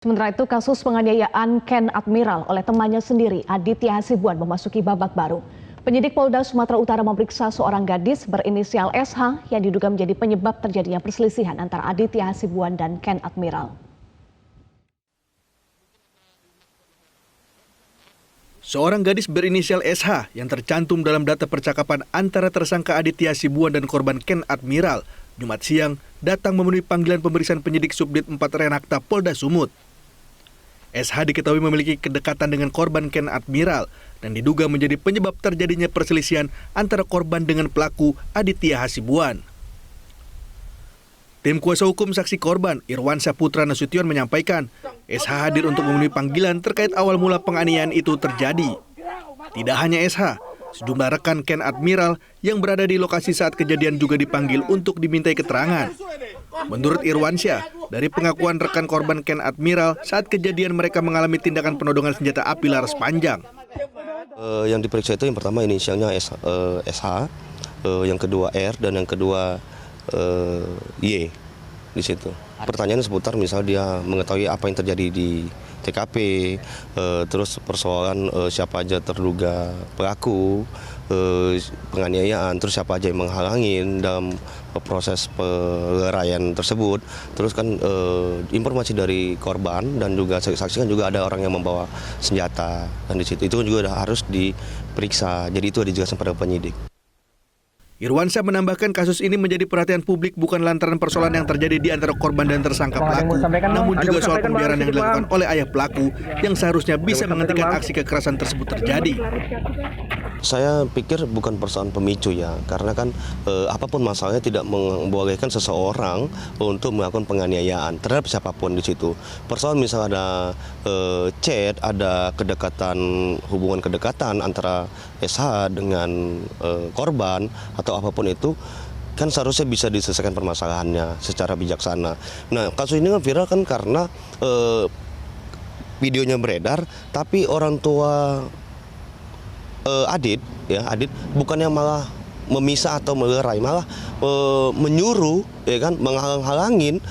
Sementara itu, kasus penganiayaan Ken Admiral oleh temannya sendiri, Aditya Hasibuan, memasuki babak baru. Penyidik Polda Sumatera Utara memeriksa seorang gadis berinisial SH yang diduga menjadi penyebab terjadinya perselisihan antara Aditya Hasibuan dan Ken Admiral. Seorang gadis berinisial SH yang tercantum dalam data percakapan antara tersangka Aditya Hasibuan dan korban Ken Admiral, Jumat siang datang memenuhi panggilan pemeriksaan penyidik Subdit 4 Renakta Polda Sumut. SH diketahui memiliki kedekatan dengan korban Ken Admiral dan diduga menjadi penyebab terjadinya perselisihan antara korban dengan pelaku Aditya Hasibuan. Tim kuasa hukum saksi korban, Irwansyah Putra Nasution, menyampaikan SH hadir untuk memenuhi panggilan terkait awal mula penganiayaan itu terjadi. Tidak hanya SH, sejumlah rekan Ken Admiral yang berada di lokasi saat kejadian juga dipanggil untuk dimintai keterangan. Menurut Irwansyah, dari pengakuan rekan korban Ken Admiral, saat kejadian mereka mengalami tindakan penodongan senjata api laras panjang. Yang diperiksa itu yang pertama inisialnya SH, yang kedua R, dan yang kedua Y di situ. Pertanyaannya seputar misal dia mengetahui apa yang terjadi di TKP, terus persoalan siapa aja terduga pelaku penganiayaan, terus siapa aja yang menghalangin dalam proses pengeraian tersebut. Terus kan informasi dari korban dan juga saksi kan juga ada orang yang membawa senjata, dan di situ itu juga harus diperiksa. Jadi itu dijelaskan pada penyidik. Irwansyah menambahkan kasus ini menjadi perhatian publik bukan lantaran persoalan yang terjadi di antara korban dan tersangka pelaku, namun juga soal pembiaran yang dilakukan oleh ayah pelaku yang seharusnya bisa menghentikan aksi kekerasan tersebut terjadi. Saya pikir bukan persoalan pemicu ya, karena kan apapun masalahnya tidak membolehkan seseorang untuk melakukan penganiayaan terhadap siapapun di situ. Persoalan misal ada chat, ada kedekatan, hubungan kedekatan antara SH dengan korban atau apapun itu, kan seharusnya bisa diselesaikan permasalahannya secara bijaksana. Nah, kasus ini kan viral kan karena videonya beredar, tapi orang tua Adit bukannya malah memisah atau melerai, malah menyuruh, ya kan, menghalang-halangin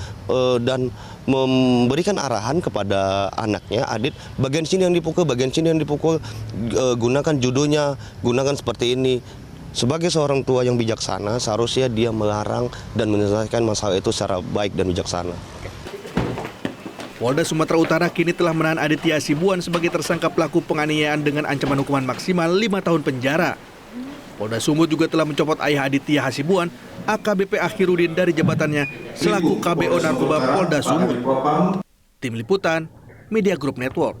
dan memberikan arahan kepada anaknya Adit, bagian sini yang dipukul, bagian sini yang dipukul, gunakan judonya, gunakan seperti ini. Sebagai seorang tua yang bijaksana, seharusnya dia melarang dan menyelesaikan masalah itu secara baik dan bijaksana. Polda Sumatera Utara kini telah menahan Aditya Hasibuan sebagai tersangka pelaku penganiayaan dengan ancaman hukuman maksimal 5 tahun penjara. Polda Sumut juga telah mencopot ayah Aditya Hasibuan, AKBP Akhirudin, dari jabatannya selaku KBO Narkoba Polda Sumut. Tim Liputan, Media Group Network.